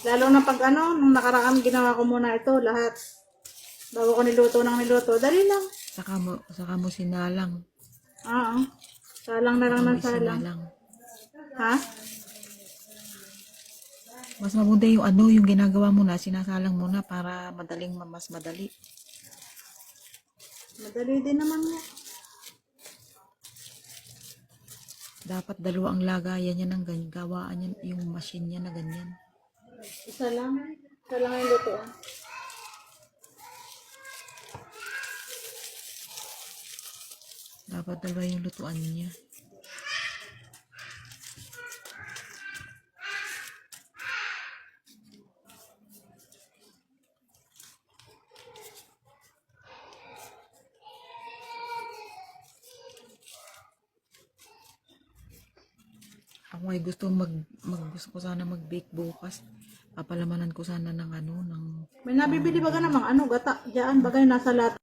Lalo na pag ano, nung nakaraan ginawa ko muna ito, lahat. Bago ko niluto ng niluto. Dali lang. Saka mo sinalang. Oo. Salang na lang Saka mo ng salang. isinalang. Ha? Mas mabuti yung yung ginagawa mo na, sinasalang mo na para mas madali. Madali din naman nga. Dapat dalawa ang lagayan niya ng ganyan. Gawaan niya yung machine niya na ganyan. Isa lang. Isa lang yung lutuan. Dapat dalawa yung lutuan niya. Ako ay gusto ko sana mag-bake bukas. Papalamanan ko sana ng ng May nabibili baga namang ano, gata. Diyan, bagay nasa lahat.